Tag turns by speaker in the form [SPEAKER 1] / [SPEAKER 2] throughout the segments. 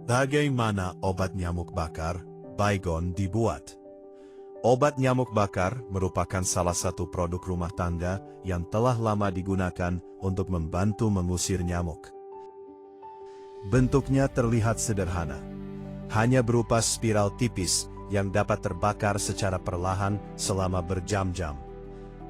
[SPEAKER 1] Bagaimana obat nyamuk bakar, Baygon, dibuat? Obat nyamuk bakar merupakan salah satu produk rumah tangga yang telah lama digunakan untuk membantu mengusir nyamuk. Bentuknya terlihat sederhana, hanya berupa spiral tipis yang dapat terbakar secara perlahan selama berjam-jam.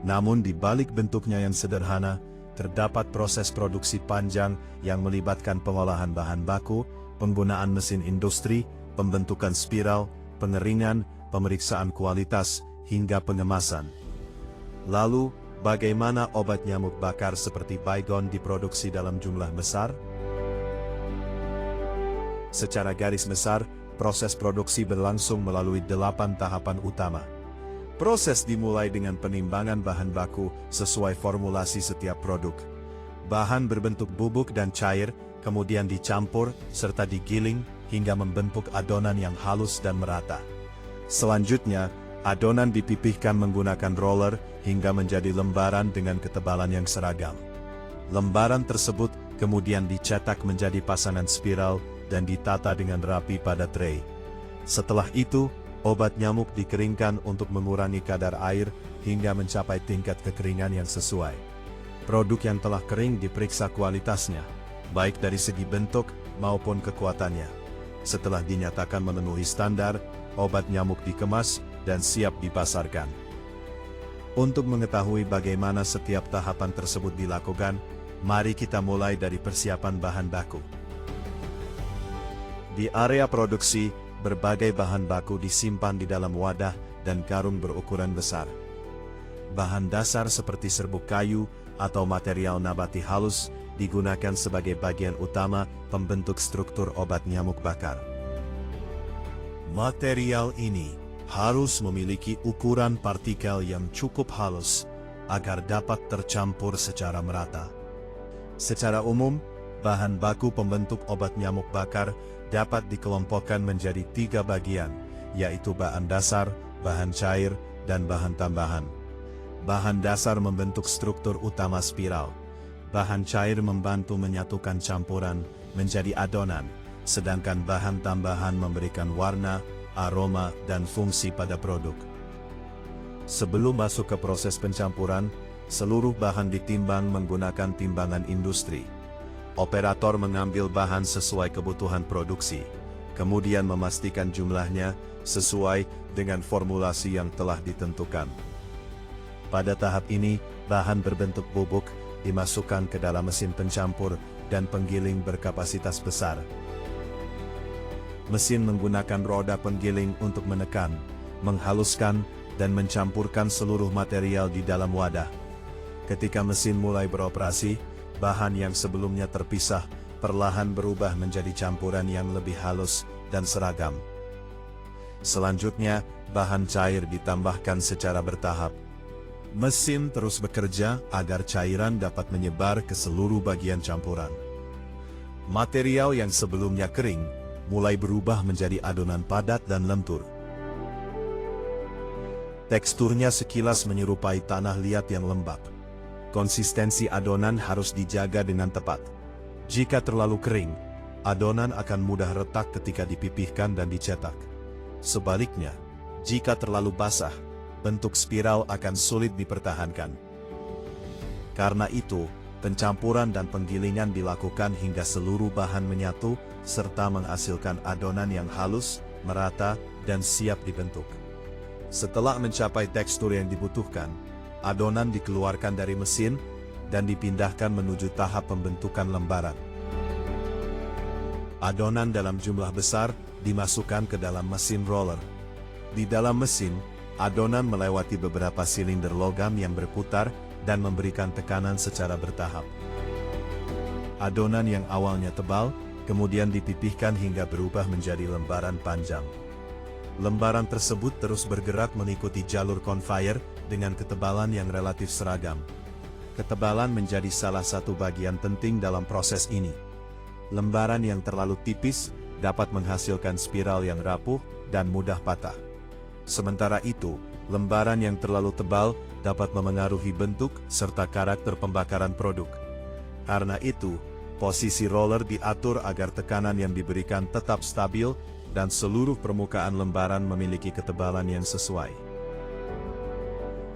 [SPEAKER 1] Namun di balik bentuknya yang sederhana, terdapat proses produksi panjang yang melibatkan pengolahan bahan baku, penggunaan mesin industri, pembentukan spiral, pengeringan, pemeriksaan kualitas, hingga pengemasan. Lalu, bagaimana obat nyamuk bakar seperti Baygon diproduksi dalam jumlah besar? Secara garis besar, proses produksi berlangsung melalui 8 tahapan utama. Proses dimulai dengan penimbangan bahan baku sesuai formulasi setiap produk. Bahan berbentuk bubuk dan cair, kemudian dicampur serta digiling hingga membentuk adonan yang halus dan merata. Selanjutnya, adonan dipipihkan menggunakan roller hingga menjadi lembaran dengan ketebalan yang seragam. Lembaran tersebut kemudian dicetak menjadi pasangan spiral dan ditata dengan rapi pada tray. Setelah itu, obat nyamuk dikeringkan untuk mengurangi kadar air hingga mencapai tingkat kekeringan yang sesuai. Produk yang telah kering diperiksa kualitasnya, baik dari segi bentuk maupun kekuatannya. Setelah dinyatakan memenuhi standar, obat nyamuk dikemas dan siap dipasarkan. Untuk mengetahui bagaimana setiap tahapan tersebut dilakukan, mari kita mulai dari persiapan bahan baku. Di area produksi, berbagai bahan baku disimpan di dalam wadah dan karung berukuran besar. Bahan dasar seperti serbuk kayu atau material nabati halus digunakan sebagai bagian utama pembentuk struktur obat nyamuk bakar. Material ini harus memiliki ukuran partikel yang cukup halus agar dapat tercampur secara merata. Secara umum, bahan baku pembentuk obat nyamuk bakar dapat dikelompokkan menjadi 3 bagian, yaitu bahan dasar, bahan cair, dan bahan tambahan. Bahan dasar membentuk struktur utama spiral. Bahan cair membantu menyatukan campuran menjadi adonan, sedangkan bahan tambahan memberikan warna, aroma, dan fungsi pada produk. Sebelum masuk ke proses pencampuran, seluruh bahan ditimbang menggunakan timbangan industri. Operator mengambil bahan sesuai kebutuhan produksi, kemudian memastikan jumlahnya sesuai dengan formulasi yang telah ditentukan. Pada tahap ini, bahan berbentuk bubuk dimasukkan ke dalam mesin pencampur dan penggiling berkapasitas besar. Mesin menggunakan roda penggiling untuk menekan, menghaluskan, dan mencampurkan seluruh material di dalam wadah. Ketika mesin mulai beroperasi, bahan yang sebelumnya terpisah perlahan berubah menjadi campuran yang lebih halus dan seragam. Selanjutnya, bahan cair ditambahkan secara bertahap. Mesin terus bekerja agar cairan dapat menyebar ke seluruh bagian campuran. Material yang sebelumnya kering mulai berubah menjadi adonan padat dan lentur. Teksturnya sekilas menyerupai tanah liat yang lembab. Konsistensi adonan harus dijaga dengan tepat. Jika terlalu kering, adonan akan mudah retak ketika dipipihkan dan dicetak. Sebaliknya, jika terlalu basah, bentuk spiral akan sulit dipertahankan. Karena itu, pencampuran dan penggilingan dilakukan hingga seluruh bahan menyatu, serta menghasilkan adonan yang halus, merata, dan siap dibentuk. Setelah mencapai tekstur yang dibutuhkan, adonan dikeluarkan dari mesin dan dipindahkan menuju tahap pembentukan lembaran. Adonan dalam jumlah besar dimasukkan ke dalam mesin roller. Di dalam mesin, adonan melewati beberapa silinder logam yang berputar dan memberikan tekanan secara bertahap. Adonan yang awalnya tebal, kemudian dipipihkan hingga berubah menjadi lembaran panjang. Lembaran tersebut terus bergerak mengikuti jalur conveyor dengan ketebalan yang relatif seragam. Ketebalan menjadi salah satu bagian penting dalam proses ini. Lembaran yang terlalu tipis dapat menghasilkan spiral yang rapuh dan mudah patah. Sementara itu, lembaran yang terlalu tebal dapat memengaruhi bentuk serta karakter pembakaran produk. Karena itu, Posisi roller diatur agar tekanan yang diberikan tetap stabil dan seluruh permukaan lembaran memiliki ketebalan yang sesuai.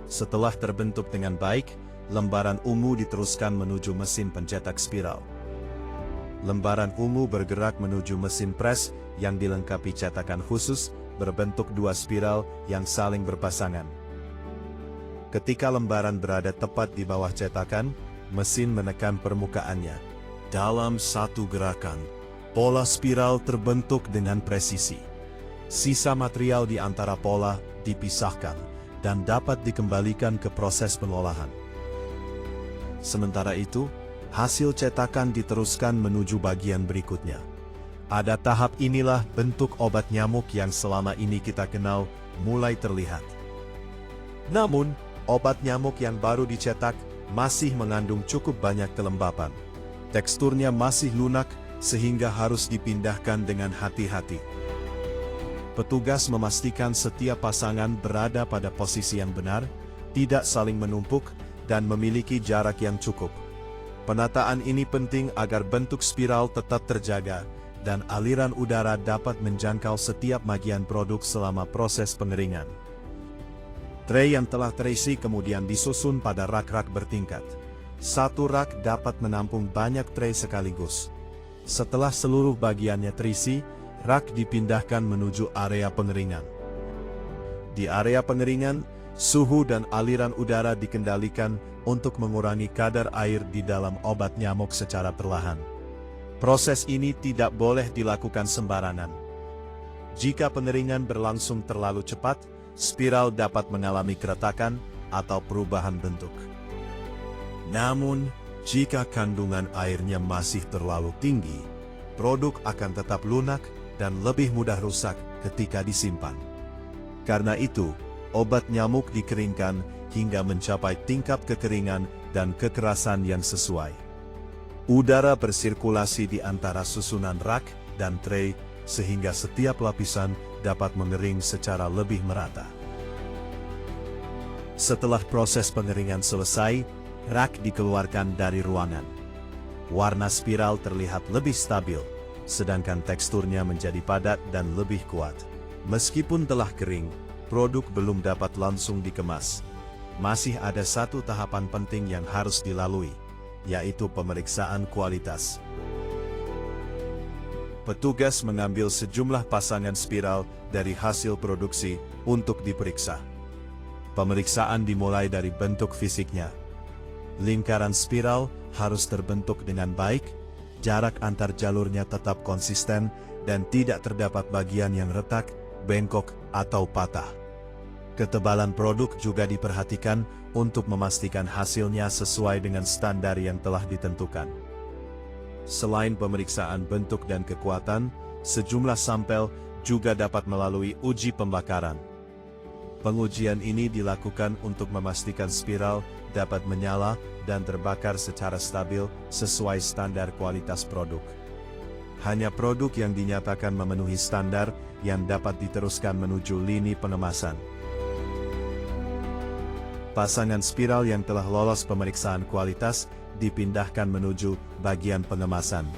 [SPEAKER 1] Setelah terbentuk dengan baik, lembaran ungu diteruskan menuju mesin pencetak spiral. Lembaran ungu bergerak menuju mesin pres yang dilengkapi cetakan khusus berbentuk dua spiral yang saling berpasangan. Ketika lembaran berada tepat di bawah cetakan, mesin menekan permukaannya. Dalam satu gerakan, pola spiral terbentuk dengan presisi. Sisa material di antara pola dipisahkan dan dapat dikembalikan ke proses pengolahan. Sementara itu, hasil cetakan diteruskan menuju bagian berikutnya. Pada tahap inilah bentuk obat nyamuk yang selama ini kita kenal mulai terlihat. Namun, obat nyamuk yang baru dicetak masih mengandung cukup banyak kelembapan. Teksturnya masih lunak sehingga harus dipindahkan dengan hati-hati. Petugas memastikan setiap pasangan berada pada posisi yang benar, tidak saling menumpuk, dan memiliki jarak yang cukup. Penataan ini penting agar bentuk spiral tetap terjaga dan aliran udara dapat menjangkau setiap bagian produk selama proses pengeringan. Tray yang telah terisi kemudian disusun pada rak-rak bertingkat. Satu rak dapat menampung banyak tray sekaligus. Setelah seluruh bagiannya terisi, rak dipindahkan menuju area pengeringan. Di area pengeringan, suhu dan aliran udara dikendalikan untuk mengurangi kadar air di dalam obat nyamuk secara perlahan. Proses ini tidak boleh dilakukan sembarangan. Jika pengeringan berlangsung terlalu cepat, spiral dapat mengalami keretakan atau perubahan bentuk. Namun, jika kandungan airnya masih terlalu tinggi, produk akan tetap lunak dan lebih mudah rusak ketika disimpan. Karena itu, obat nyamuk dikeringkan hingga mencapai tingkat kekeringan dan kekerasan yang sesuai. Udara bersirkulasi di antara susunan rak dan tray sehingga setiap lapisan dapat mengering secara lebih merata. Setelah proses pengeringan selesai, rak dikeluarkan dari ruangan. Warna spiral terlihat lebih stabil, sedangkan teksturnya menjadi padat dan lebih kuat. Meskipun telah kering, produk belum dapat langsung dikemas. Masih ada satu tahapan penting yang harus dilalui, yaitu pemeriksaan kualitas. Petugas mengambil sejumlah pasangan spiral dari hasil produksi untuk diperiksa. Pemeriksaan dimulai dari bentuk fisiknya. Lingkaran spiral harus terbentuk dengan baik, jarak antar jalurnya tetap konsisten, dan tidak terdapat bagian yang retak, bengkok, atau patah. Ketebalan produk juga diperhatikan untuk memastikan hasilnya sesuai dengan standar yang telah ditentukan. Selain pemeriksaan bentuk dan kekuatan, sejumlah sampel juga dapat melalui uji pembakaran. Pengujian ini dilakukan untuk memastikan spiral dapat menyala dan terbakar secara stabil sesuai standar kualitas produk. Hanya produk yang dinyatakan memenuhi standar yang dapat diteruskan menuju lini pengemasan. Pasangan spiral yang telah lolos pemeriksaan kualitas dipindahkan menuju bagian pengemasan.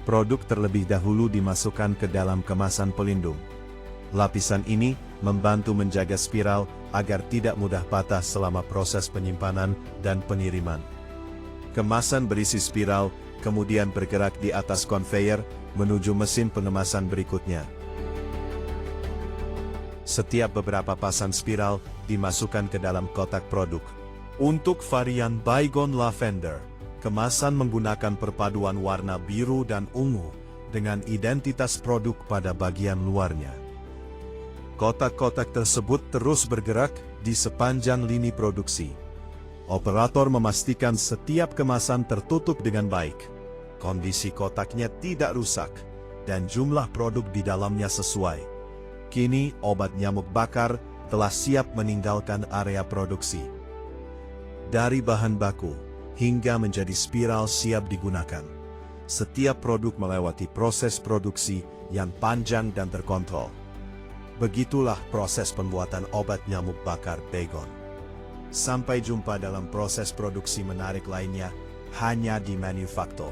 [SPEAKER 1] Produk terlebih dahulu dimasukkan ke dalam kemasan pelindung. Lapisan ini membantu menjaga spiral agar tidak mudah patah selama proses penyimpanan dan pengiriman. Kemasan berisi spiral kemudian bergerak di atas konveyor menuju mesin pengemasan berikutnya. Setiap beberapa pasang spiral dimasukkan ke dalam kotak produk. Untuk varian Baygon Lavender, kemasan menggunakan perpaduan warna biru dan ungu dengan identitas produk pada bagian luarnya. Kotak-kotak tersebut terus bergerak di sepanjang lini produksi. Operator memastikan setiap kemasan tertutup dengan baik, kondisi kotaknya tidak rusak, dan jumlah produk di dalamnya sesuai. Kini obat nyamuk bakar telah siap meninggalkan area produksi. Dari bahan baku hingga menjadi spiral siap digunakan, setiap produk melewati proses produksi yang panjang dan terkontrol. Begitulah proses pembuatan obat nyamuk bakar Baygon. Sampai jumpa dalam proses produksi menarik lainnya hanya di Manufaktur.